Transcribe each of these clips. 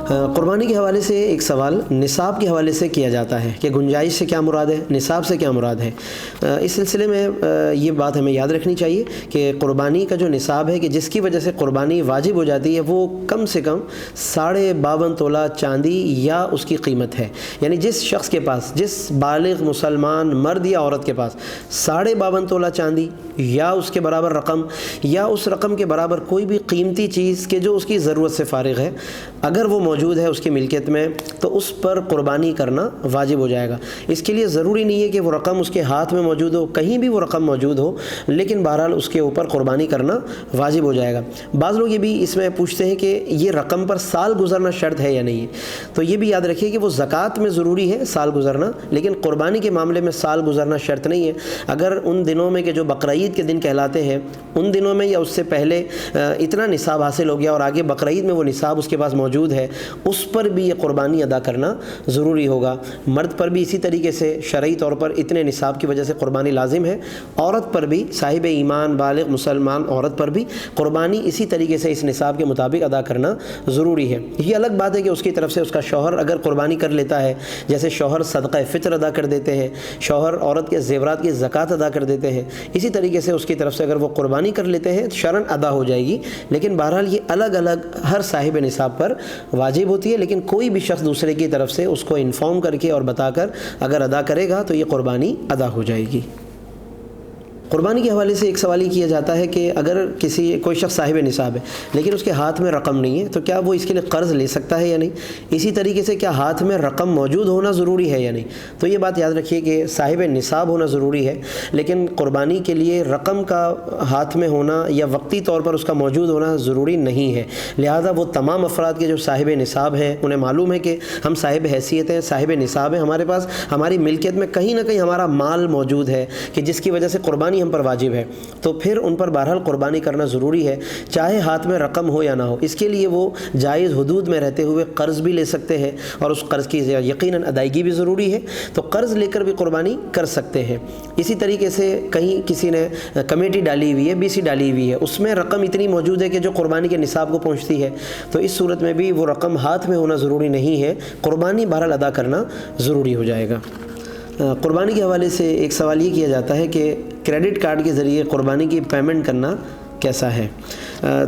قربانی کے حوالے سے ایک سوال نصاب کے حوالے سے کیا جاتا ہے کہ گنجائش سے کیا مراد ہے، نصاب سے کیا مراد ہے۔ اس سلسلے میں یہ بات ہمیں یاد رکھنی چاہیے کہ قربانی کا جو نصاب ہے کہ جس کی وجہ سے قربانی واجب ہو جاتی ہے وہ کم سے کم 52.5 تولہ چاندی یا اس کی قیمت ہے۔ یعنی جس شخص کے پاس، جس بالغ مسلمان مرد یا عورت کے پاس 52.5 تولہ چاندی یا اس کے برابر رقم یا اس رقم کے برابر کوئی بھی قیمتی چیز کہ جو اس کی ضرورت سے فارغ ہے، اگر وہ موجود ہے اس کی ملکیت میں تو اس پر قربانی کرنا واجب ہو جائے گا۔ اس کے لیے ضروری نہیں ہے کہ وہ رقم اس کے ہاتھ میں موجود ہو، کہیں بھی وہ رقم موجود ہو، لیکن بہرحال اس کے اوپر قربانی کرنا واجب ہو جائے گا۔ بعض لوگ یہ بھی اس میں پوچھتے ہیں کہ یہ رقم پر سال گزرنا شرط ہے یا نہیں، تو یہ بھی یاد رکھیے کہ وہ زکوٰۃ میں ضروری ہے سال گزرنا، لیکن قربانی کے معاملے میں سال گزرنا شرط نہیں ہے۔ اگر ان دنوں میں کہ جو بقرعید کے دن کہلاتے ہیں ان دنوں میں یا اس سے پہلے اتنا نصاب حاصل ہو گیا اور آگے بقرعید میں وہ نصاب اس کے پاس موجود ہے، اس پر بھی یہ قربانی ادا کرنا ضروری ہوگا۔ مرد پر بھی اسی طریقے سے شرعی طور پر اتنے نصاب کی وجہ سے قربانی لازم ہے، عورت پر بھی، صاحب ایمان بالغ مسلمان عورت پر بھی قربانی اسی طریقے سے اس نصاب کے مطابق ادا کرنا ضروری ہے۔ یہ الگ بات ہے کہ اس کی طرف سے اس کا شوہر اگر قربانی کر لیتا ہے، جیسے شوہر صدقہ فطر ادا کر دیتے ہیں، شوہر عورت کے زیورات کی زکوٰۃ ادا کر دیتے ہیں، اسی طریقے سے اس کی طرف سے اگر وہ قربانی کر لیتے ہیں شرعاً ادا ہو جائے گی، لیکن بہرحال یہ الگ الگ ہر صاحب نصاب پر واجب ہوتی ہے، لیکن کوئی بھی شخص دوسرے کی طرف سے اس کو انفارم کر کے اور بتا کر اگر ادا کرے گا تو یہ قربانی ادا ہو جائے گی۔ قربانی کے حوالے سے ایک سوال یہ کیا جاتا ہے کہ اگر کوئی شخص صاحب نصاب ہے لیکن اس کے ہاتھ میں رقم نہیں ہے تو کیا وہ اس کے لیے قرض لے سکتا ہے یا نہیں؟ اسی طریقے سے کیا ہاتھ میں رقم موجود ہونا ضروری ہے یا نہیں؟ تو یہ بات یاد رکھیے کہ صاحب نصاب ہونا ضروری ہے، لیکن قربانی کے لیے رقم کا ہاتھ میں ہونا یا وقتی طور پر اس کا موجود ہونا ضروری نہیں ہے۔ لہذا وہ تمام افراد کے جو صاحب نصاب ہیں انہیں معلوم ہے کہ ہم صاحب حیثیت ہیں، صاحب نصاب ہیں، ہمارے پاس ہماری ملکیت میں کہیں نہ کہیں ہمارا مال موجود ہے کہ جس کی وجہ سے قربانی ہم پر واجب ہے، تو پھر ان پر بہرحال قربانی کرنا ضروری ہے، چاہے ہاتھ میں رقم ہو یا نہ ہو۔ اس کے لیے وہ جائز حدود میں رہتے ہوئے قرض بھی لے سکتے ہیں اور اس قرض کی یقیناً ادائیگی بھی ضروری ہے، تو قرض لے کر بھی قربانی کر سکتے ہیں۔ اسی طریقے سے کہیں کسی نے کمیٹی ڈالی ہوئی ہے، BC ڈالی ہوئی ہے، اس میں رقم اتنی موجود ہے کہ جو قربانی کے نصاب کو پہنچتی ہے، تو اس صورت میں بھی وہ رقم ہاتھ میں ہونا ضروری نہیں ہے، قربانی بہرحال ادا کرنا ضروری ہو جائے گا۔ قربانی کے حوالے سے ایک سوال یہ کیا جاتا ہے کہ کریڈٹ کارڈ کے ذریعے قربانی کی پیمنٹ کرنا کیسا ہے؟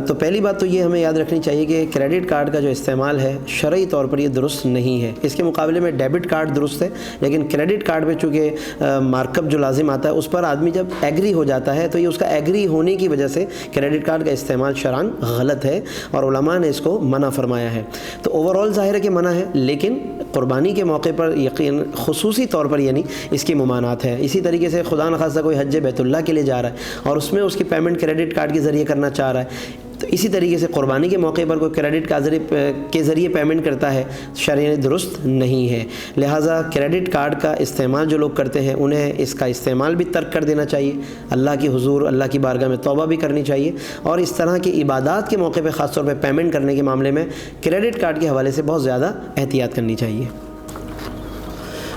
تو پہلی بات تو یہ ہمیں یاد رکھنی چاہیے کہ کریڈٹ کارڈ کا جو استعمال ہے شرعی طور پر یہ درست نہیں ہے۔ اس کے مقابلے میں ڈیبٹ کارڈ درست ہے، لیکن کریڈٹ کارڈ پہ چونکہ مارک اپ جو لازم آتا ہے اس پر آدمی جب ایگری ہو جاتا ہے تو یہ اس کا ایگری ہونے کی وجہ سے کریڈٹ کارڈ کا استعمال شرعاً غلط ہے اور علماء نے اس کو منع فرمایا ہے۔ تو اوورآل ظاہر ہے کہ منع ہے، لیکن قربانی کے موقع پر یقین خصوصی طور پر یعنی اس کی ممانعت ہے۔ اسی طریقے سے خدا نخواستہ کوئی حج بیت اللہ کے لیے جا رہا ہے اور اس میں اس کی پیمنٹ کریڈٹ کارڈ کے ذریعے کرنا چاہ رہا ہے، تو اسی طریقے سے قربانی کے موقع پر کوئی کریڈٹ کے ذریعے پیمنٹ کرتا ہے، شرعاً درست نہیں ہے۔ لہٰذا کریڈٹ کارڈ کا استعمال جو لوگ کرتے ہیں انہیں اس کا استعمال بھی ترک کر دینا چاہیے، اللہ کی حضور اللہ کی بارگاہ میں توبہ بھی کرنی چاہیے، اور اس طرح کی عبادات کے موقع پہ خاص طور پہ پیمنٹ کرنے کے معاملے میں کریڈٹ کارڈ کے حوالے سے بہت زیادہ احتیاط کرنی چاہیے۔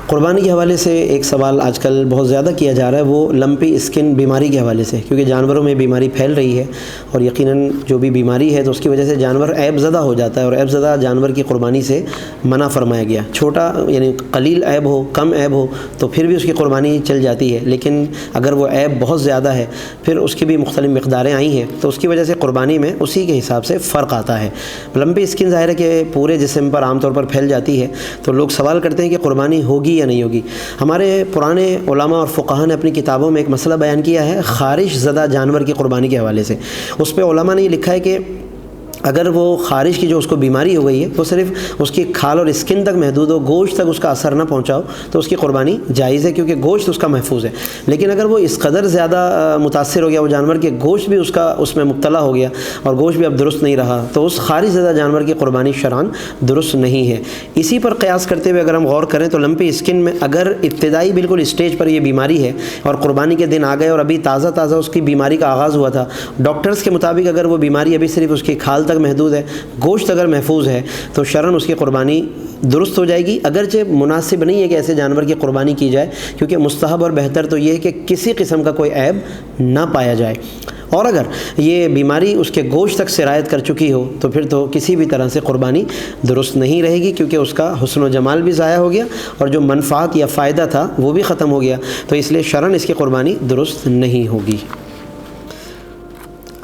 قربانی کے حوالے سے ایک سوال آج کل بہت زیادہ کیا جا رہا ہے، وہ لمپی اسکن بیماری کے حوالے سے، کیونکہ جانوروں میں بیماری پھیل رہی ہے اور یقیناً جو بھی بیماری ہے تو اس کی وجہ سے جانور عیب زدہ ہو جاتا ہے، اور عیب زدہ جانور کی قربانی سے منع فرمایا گیا۔ چھوٹا یعنی قلیل عیب ہو، کم عیب ہو تو پھر بھی اس کی قربانی چل جاتی ہے، لیکن اگر وہ عیب بہت زیادہ ہے پھر اس کی بھی مختلف مقداریں آئی ہیں تو اس کی وجہ سے قربانی میں اسی کے حساب سے فرق آتا ہے۔ لمپی اسکن ظاہر ہے کہ پورے جسم پر عام طور پر پھیل جاتی ہے، تو لوگ سوال کرتے ہیں کہ قربانی ہوگی یا نہیں ہوگی۔ ہمارے پرانے علماء اور فقہاء نے اپنی کتابوں میں ایک مسئلہ بیان کیا ہے خارش زدہ جانور کی قربانی کے حوالے سے۔ اس پہ علماء نے یہ لکھا ہے کہ اگر وہ خارش کی جو اس کو بیماری ہو گئی ہے وہ صرف اس کی کھال اور اسکن تک محدود ہو، گوشت تک اس کا اثر نہ پہنچاؤ تو اس کی قربانی جائز ہے، کیونکہ گوشت اس کا محفوظ ہے۔ لیکن اگر وہ اس قدر زیادہ متاثر ہو گیا وہ جانور کہ گوشت بھی اس میں مبتلا ہو گیا اور گوشت بھی اب درست نہیں رہا، تو اس خارش زدہ جانور کی قربانی شرعاً درست نہیں ہے۔ اسی پر قیاس کرتے ہوئے اگر ہم غور کریں تو لمپی اسکن میں اگر ابتدائی بالکل اسٹیج پر یہ بیماری ہے اور قربانی کے دن آ گئے اور ابھی تازہ اس کی بیماری کا آغاز ہوا تھا، ڈاکٹرز کے مطابق اگر وہ بیماری ابھی صرف اس کی کھال تک محدود ہے، گوشت اگر محفوظ ہے تو شرعاً اس کی قربانی درست ہو جائے گی، اگرچہ مناسب نہیں ہے کہ ایسے جانور کی قربانی کی جائے، کیونکہ مستحب اور بہتر تو یہ ہے کہ کسی قسم کا کوئی عیب نہ پایا جائے۔ اور اگر یہ بیماری اس کے گوشت تک سرایت کر چکی ہو تو پھر تو کسی بھی طرح سے قربانی درست نہیں رہے گی، کیونکہ اس کا حسن و جمال بھی ضائع ہو گیا اور جو منفعت یا فائدہ تھا وہ بھی ختم ہو گیا، تو اس لیے شرعاً اس کی قربانی درست نہیں ہوگی۔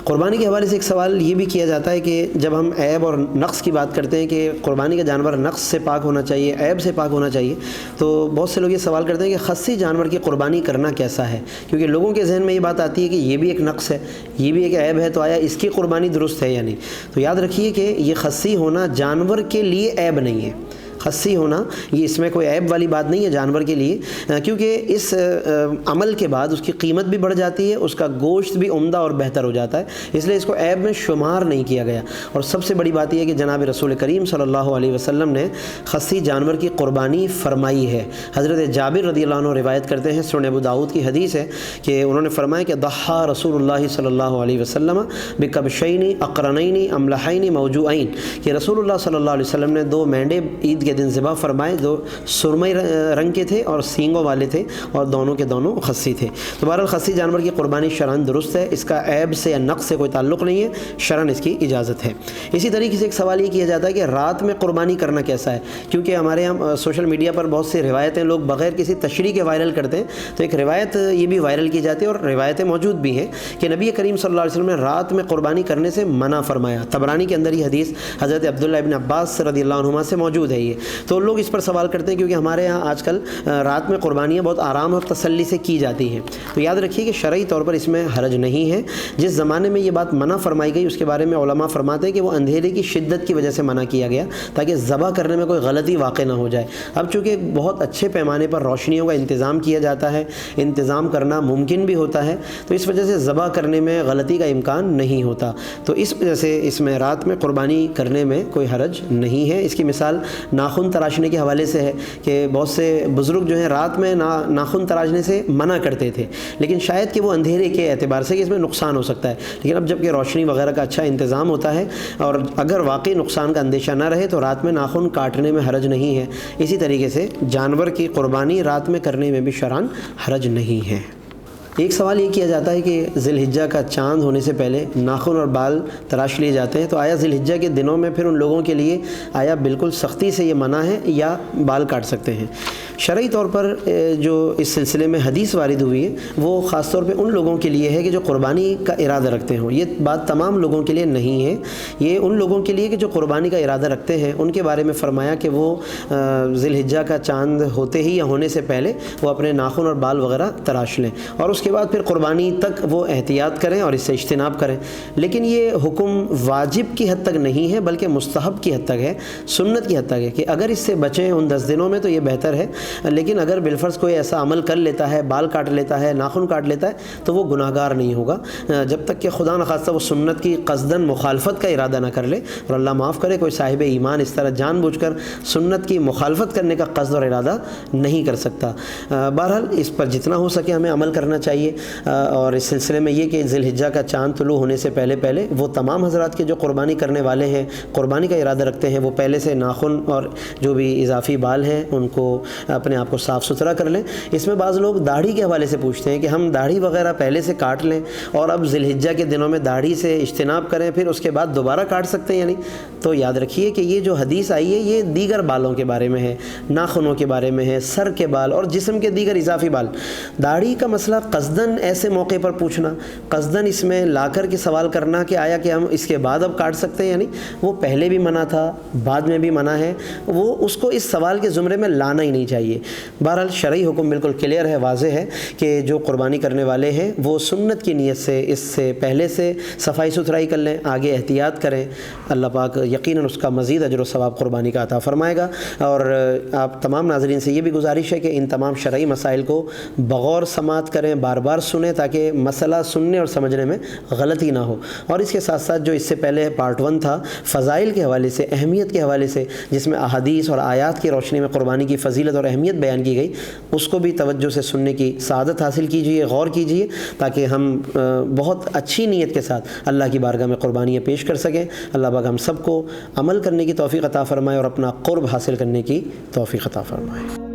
قربانی کے حوالے سے ایک سوال یہ بھی کیا جاتا ہے کہ جب ہم عیب اور نقص کی بات کرتے ہیں کہ قربانی کا جانور نقص سے پاک ہونا چاہیے، عیب سے پاک ہونا چاہیے، تو بہت سے لوگ یہ سوال کرتے ہیں کہ خصی جانور کی قربانی کرنا کیسا ہے، کیونکہ لوگوں کے ذہن میں یہ بات آتی ہے کہ یہ بھی ایک نقص ہے، یہ بھی ایک عیب ہے، تو آیا اس کی قربانی درست ہے یا نہیں؟ تو یاد رکھیے کہ یہ خصی ہونا جانور کے لیے عیب نہیں ہے، خصی ہونا یہ اس میں کوئی عیب والی بات نہیں ہے جانور کے لیے، کیونکہ اس عمل کے بعد اس کی قیمت بھی بڑھ جاتی ہے، اس کا گوشت بھی عمدہ اور بہتر ہو جاتا ہے، اس لیے اس کو عیب میں شمار نہیں کیا گیا۔ اور سب سے بڑی بات یہ ہے کہ جناب رسول کریم صلی اللہ علیہ وسلم نے خصی جانور کی قربانی فرمائی ہے۔ حضرت جابر رضی اللہ عنہ روایت کرتے ہیں، سنن ابو داؤد کی حدیث ہے کہ انہوں نے فرمایا کہ ضحى رسول اللہ صلی اللہ علیہ وسلم بکبشین اقرنین املحین موجوعین، کہ رسول اللہ صلی اللہ علیہ وسلم نے 2 مینڈے عید کے دن ذبح فرمائے، جو سرمئی رنگ کے تھے اور سینگوں والے تھے، اور دونوں کے دونوں خصی تھے۔ تو بہرحال خصی جانور کی قربانی شرعاً درست ہے، اس کا عیب سے یا نقص سے کوئی تعلق نہیں ہے، شرعاً اس کی اجازت ہے۔ اسی طریقے سے ایک سوال یہ کیا جاتا ہے کہ رات میں قربانی کرنا کیسا ہے، کیونکہ ہمارے یہاں سوشل میڈیا پر بہت سی روایتیں لوگ بغیر کسی تشریح کے وائرل کرتے ہیں، تو ایک روایت یہ بھی وائرل کی جاتی ہے اور روایتیں موجود بھی ہیں کہ نبی کریم صلی اللہ علیہ وسلم نے رات میں قربانی کرنے سے منع فرمایا۔ طبرانی کے اندر یہ حدیث حضرت عبداللہ ابن عباس رضی اللہ عنہما سے موجود ہے۔ یہ تو لوگ اس پر سوال کرتے ہیں کیونکہ ہمارے یہاں آج کل رات میں قربانیاں بہت آرام اور تسلی سے کی جاتی ہیں، تو یاد رکھیے کہ شرعی طور پر اس میں حرج نہیں ہے۔ جس زمانے میں یہ بات منع فرمائی گئی اس کے بارے میں علماء فرماتے ہیں کہ وہ اندھیرے کی شدت کی وجہ سے منع کیا گیا تاکہ ذبح کرنے میں کوئی غلطی واقع نہ ہو جائے۔ اب چونکہ بہت اچھے پیمانے پر روشنیوں کا انتظام کیا جاتا ہے، انتظام کرنا ممکن بھی ہوتا ہے، تو اس وجہ سے ذبح کرنے میں غلطی کا امکان نہیں ہوتا، تو اس وجہ سے اس میں رات میں قربانی کرنے میں کوئی حرج نہیں ہے۔ اس کی مثال ناخن تراشنے کے حوالے سے ہے کہ بہت سے بزرگ جو ہیں رات میں ناخن تراشنے سے منع کرتے تھے، لیکن شاید کہ وہ اندھیرے کے اعتبار سے کہ اس میں نقصان ہو سکتا ہے، لیکن اب جب کہ روشنی وغیرہ کا اچھا انتظام ہوتا ہے اور اگر واقعی نقصان کا اندیشہ نہ رہے تو رات میں ناخن کاٹنے میں حرج نہیں ہے۔ اسی طریقے سے جانور کی قربانی رات میں کرنے میں بھی شرعاً حرج نہیں ہے۔ ایک سوال یہ کیا جاتا ہے کہ ذی الحجہ کا چاند ہونے سے پہلے ناخن اور بال تراش لیے جاتے ہیں، تو آیا ذی الحجہ کے دنوں میں پھر ان لوگوں کے لیے آیا بالکل سختی سے یہ منع ہے یا بال کاٹ سکتے ہیں؟ شرعی طور پر جو اس سلسلے میں حدیث وارد ہوئی ہے وہ خاص طور پہ ان لوگوں کے لیے ہے کہ جو قربانی کا ارادہ رکھتے ہوں، یہ بات تمام لوگوں کے لیے نہیں ہے، یہ ان لوگوں کے لیے کہ جو قربانی کا ارادہ رکھتے ہیں ان کے بارے میں فرمایا کہ وہ ذی الحجہ کا چاند ہوتے ہی یا ہونے سے پہلے وہ اپنے ناخن اور بال وغیرہ تراش لیں، اور اس کے بعد پھر قربانی تک وہ احتیاط کریں اور اس سے اجتناب کریں۔ لیکن یہ حکم واجب کی حد تک نہیں ہے بلکہ مستحب کی حد تک ہے، سنت کی حد تک ہے کہ اگر اس سے بچیں ان 10 دنوں میں تو یہ بہتر ہے، لیکن اگر بالفرض کوئی ایسا عمل کر لیتا ہے، بال کاٹ لیتا ہے، ناخن کاٹ لیتا ہے، تو وہ گناہ گار نہیں ہوگا جب تک کہ خدا نخواستہ وہ سنت کی قصداً مخالفت کا ارادہ نہ کر لے، اور اللہ معاف کرے کوئی صاحب ایمان اس طرح جان بوجھ کر سنت کی مخالفت کرنے کا قصد اور ارادہ نہیں کر سکتا۔ بہرحال اس پر جتنا ہو سکے ہمیں عمل کرنا چاہیے، اور اس سلسلے میں یہ کہ ذی الحجہ کا چاند طلوع ہونے سے پہلے وہ تمام حضرات کے جو قربانی کرنے والے ہیں، قربانی کا ارادہ رکھتے ہیں، وہ پہلے سے ناخن اور جو بھی اضافی بال ہیں ان کو اپنے آپ کو صاف ستھرا کر لیں۔ اس میں بعض لوگ داڑھی کے حوالے سے پوچھتے ہیں کہ ہم داڑھی وغیرہ پہلے سے کاٹ لیں اور اب ذی الحجہ کے دنوں میں داڑھی سے اجتناب کریں، پھر اس کے بعد دوبارہ کاٹ سکتے ہیں یا نہیں؟ تو یاد رکھیے کہ یہ جو حدیث آئی ہے یہ دیگر بالوں کے بارے میں ہے، ناخنوں کے بارے میں ہے، سر کے بال اور جسم کے دیگر اضافی بال۔ داڑھی کا مسئلہ قصداً ایسے موقع پر پوچھنا، قصداً اس میں لا کر کے سوال کرنا کہ آیا کہ ہم اس کے بعد اب کاٹ سکتے ہیں یا نہیں، وہ پہلے بھی منع تھا، بعد میں بھی منع ہے، وہ اس کو اس سوال کے زمرے میں لانا ہی نہیں چاہیے۔ بہرحال شرعی حکم بالکل کلیئر ہے، واضح ہے کہ جو قربانی کرنے والے ہیں وہ سنت کی نیت سے اس سے پہلے سے صفائی ستھرائی کر لیں، آگے احتیاط کریں، اللہ پاک یقیناً اس کا مزید اجر و ثواب قربانی کا عطا فرمائے گا۔ اور آپ تمام ناظرین سے یہ بھی گزارش ہے کہ ان تمام شرعی مسائل کو بغور سماعت کریں، بار بار سنیں تاکہ مسئلہ سننے اور سمجھنے میں غلطی نہ ہو۔ اور اس کے ساتھ ساتھ جو اس سے پہلے پارٹ 1 تھا فضائل کے حوالے سے، اہمیت کے حوالے سے، جس میں احادیث اور آیات کی روشنی میں قربانی کی فضیلت اور اہمیت بیان کی گئی، اس کو بھی توجہ سے سننے کی سعادت حاصل کیجیے، غور کیجیے تاکہ ہم بہت اچھی نیت کے ساتھ اللہ کی بارگاہ میں قربانیاں پیش کر سکیں۔ اللہ پاک ہم سب کو عمل کرنے کی توفیق عطا فرمائے اور اپنا قرب حاصل کرنے کی توفیق عطا فرمائے۔